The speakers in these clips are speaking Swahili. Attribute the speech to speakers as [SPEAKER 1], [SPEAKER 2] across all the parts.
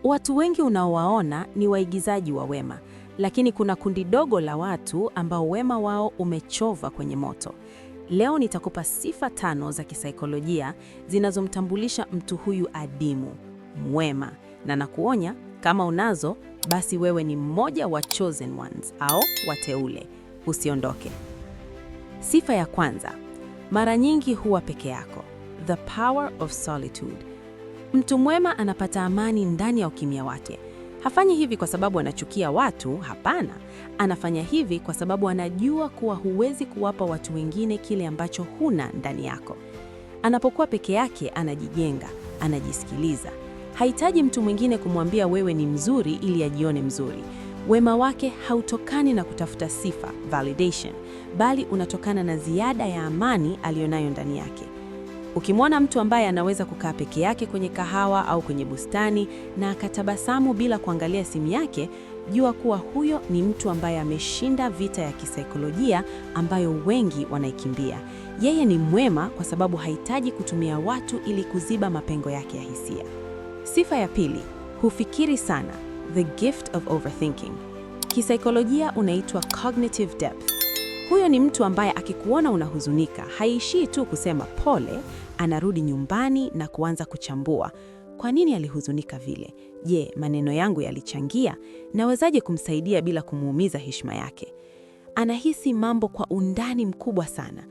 [SPEAKER 1] Watu wengi unaowaona ni waigizaji wa wema, lakini kuna kundi dogo la watu ambao wema wao umechova kwenye moto. Leo nitakupa sifa 5 za kisaikolojia zinazomtambulisha mtu huyu adimu, mwema, na nakuonya kama unazo, basi wewe ni mmoja wa chosen ones au wateule. Usiondoke. Sifa ya kwanza, mara nyingi huwa peke yako. The power of solitude. Mtu mwema anapata amani ndani ya ukimya wake. Hafanyi hivi kwa sababu anachukia watu, hapana. Anafanya hivi kwa sababu anajua kuwa huwezi kuwapa watu wengine kile ambacho huna ndani yako. Anapokuwa peke yake, anajijenga, anajisikiliza. Hahitaji mtu mwingine kumwambia wewe ni mzuri ili ajione mzuri. Wema wake hautokani na kutafuta sifa, validation, bali unatokana na ziada ya amani aliyonayo ndani yake. Ukimwona mtu ambaye anaweza kukaa peke yake kwenye kahawa au kwenye bustani na akatabasamu bila kuangalia simu yake, jua kuwa huyo ni mtu ambaye ameshinda vita ya kisaikolojia ambayo wengi wanaikimbia. Yeye ni mwema kwa sababu hahitaji kutumia watu ili kuziba mapengo yake ya hisia. Sifa ya pili, hufikiri sana. The gift of overthinking. Kisaikolojia unaitwa cognitive depth. Huyo ni mtu ambaye akikuona unahuzunika, haishii tu kusema pole, anarudi nyumbani na kuanza kuchambua. Kwa nini alihuzunika vile? Je, maneno yangu yalichangia? Nawezaje kumsaidia bila kumuumiza heshima yake? Anahisi mambo kwa undani mkubwa sana.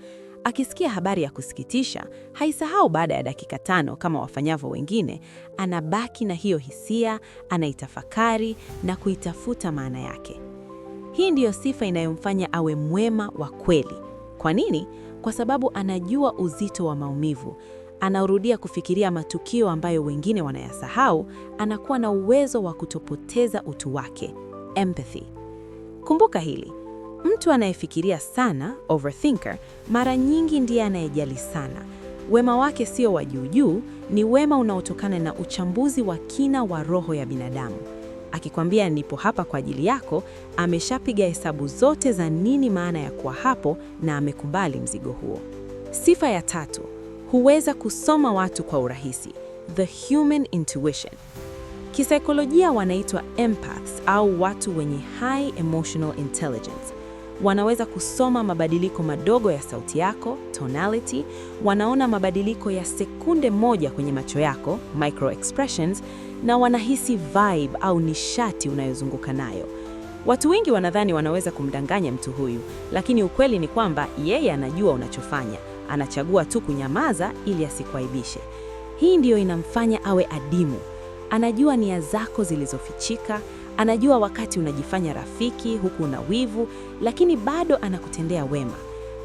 [SPEAKER 1] Akisikia habari ya kusikitisha, haisahau baada ya dakika 5 kama wafanyavyo wengine, anabaki na hiyo hisia, anaitafakari na kuitafuta maana yake. Hii ndiyo sifa inayomfanya awe mwema wa kweli. Kwa nini? Kwa sababu anajua uzito wa maumivu. Anarudia kufikiria matukio ambayo wengine wanayasahau, anakuwa na uwezo wa kutopoteza utu wake. Empathy. Kumbuka hili. Mtu anayefikiria sana, overthinker, mara nyingi ndiye anayejali sana. Wema wake sio wa juu juu, ni wema unaotokana na uchambuzi wa kina wa roho ya binadamu. Akikwambia nipo hapa kwa ajili yako, ameshapiga hesabu zote za nini maana ya kuwa hapo na amekubali mzigo huo. Sifa ya 3, huweza kusoma watu kwa urahisi. The human intuition. Kisaikolojia wanaitwa empaths au watu wenye high emotional intelligence. Wanaweza kusoma mabadiliko madogo ya sauti yako, tonality, wanaona mabadiliko ya sekunde moja kwenye macho yako, micro expressions, na wanahisi vibe au nishati unayozunguka nayo. Watu wengi wanadhani wanaweza kumdanganya mtu huyu, lakini ukweli ni kwamba yeye anajua unachofanya, anachagua tu kunyamaza ili asikuaibishe. Hii ndiyo inamfanya awe adimu. Anajua nia zako zilizofichika, anajua wakati unajifanya rafiki huku una wivu, lakini bado anakutendea wema.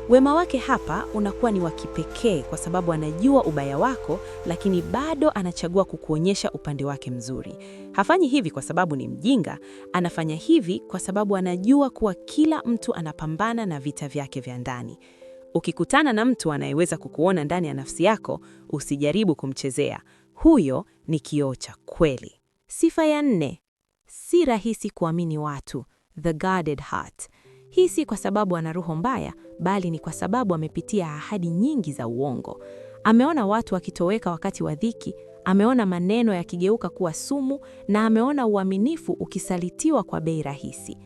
[SPEAKER 1] Wema wake hapa unakuwa ni wa kipekee kwa sababu anajua ubaya wako, lakini bado anachagua kukuonyesha upande wake mzuri. Hafanyi hivi kwa sababu ni mjinga, anafanya hivi kwa sababu anajua kuwa kila mtu anapambana na vita vyake vya ndani. Ukikutana na mtu anayeweza kukuona ndani ya nafsi yako, usijaribu kumchezea. Huyo ni kioo cha kweli. Sifa ya 4, si rahisi kuamini watu. The guarded heart. Hii si kwa sababu ana roho mbaya, bali ni kwa sababu amepitia ahadi nyingi za uongo. Ameona watu wakitoweka wakati wa dhiki, ameona maneno yakigeuka kuwa sumu, na ameona uaminifu ukisalitiwa kwa bei rahisi.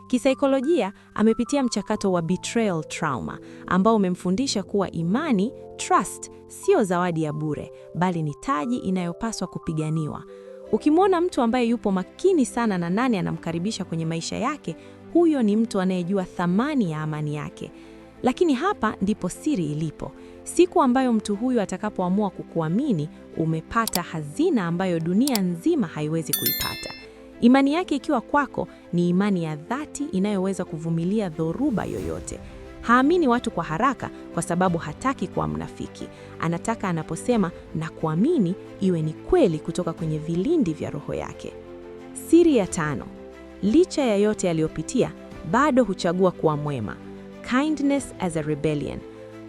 [SPEAKER 1] Kisaikolojia amepitia mchakato wa betrayal trauma ambao umemfundisha kuwa imani, trust, sio zawadi ya bure, bali ni taji inayopaswa kupiganiwa. Ukimwona mtu ambaye yupo makini sana na nani anamkaribisha kwenye maisha yake, huyo ni mtu anayejua thamani ya amani yake. Lakini hapa ndipo siri ilipo. Siku ambayo mtu huyu atakapoamua kukuamini, umepata hazina ambayo dunia nzima haiwezi kuipata. Imani yake ikiwa kwako ni imani ya dhati inayoweza kuvumilia dhoruba yoyote. Haamini watu kwa haraka kwa sababu hataki kuwa mnafiki. Anataka anaposema na kuamini iwe ni kweli kutoka kwenye vilindi vya roho yake. Siri ya 5. Licha ya yote aliyopitia, bado huchagua kuwa mwema. Kindness as a rebellion.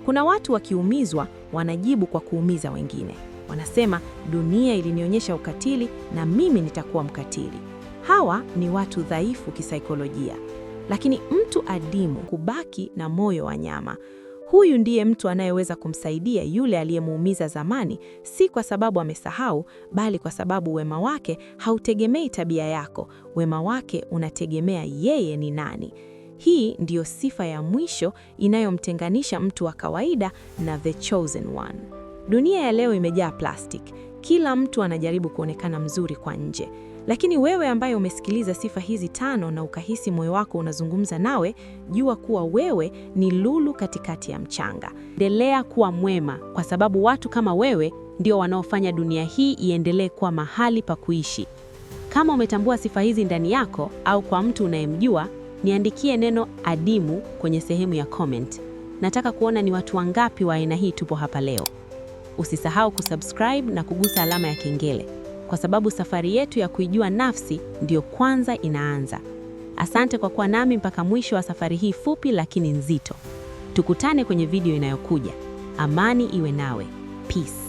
[SPEAKER 1] Kuna watu wakiumizwa wanajibu kwa kuumiza wengine. Wanasema dunia ilinionyesha ukatili na mimi nitakuwa mkatili. Hawa ni watu dhaifu kisaikolojia. Lakini mtu adimu kubaki na moyo wa nyama.
[SPEAKER 2] Huyu ndiye mtu anayeweza kumsaidia yule aliyemuumiza zamani, si kwa sababu amesahau, bali kwa sababu wema wake hautegemei tabia yako. Wema wake unategemea yeye ni nani. Hii ndiyo sifa ya mwisho inayomtenganisha mtu wa kawaida na the chosen one. Dunia ya leo imejaa plastic. Kila mtu anajaribu kuonekana mzuri kwa nje. Lakini wewe ambaye umesikiliza sifa hizi 5 na ukahisi moyo wako unazungumza nawe, jua kuwa wewe ni lulu katikati ya mchanga. Endelea kuwa mwema, kwa sababu watu kama wewe ndio wanaofanya dunia hii iendelee kuwa mahali pa kuishi. Kama umetambua sifa hizi ndani yako au kwa mtu unayemjua, niandikie neno adimu kwenye sehemu ya comment. Nataka kuona ni watu wangapi wa aina hii tupo hapa leo. Usisahau kusubscribe na kugusa alama ya kengele, kwa sababu safari yetu ya kuijua nafsi ndiyo kwanza inaanza. Asante kwa kuwa nami mpaka mwisho wa safari hii fupi lakini nzito. Tukutane kwenye video inayokuja. Amani iwe nawe. Peace.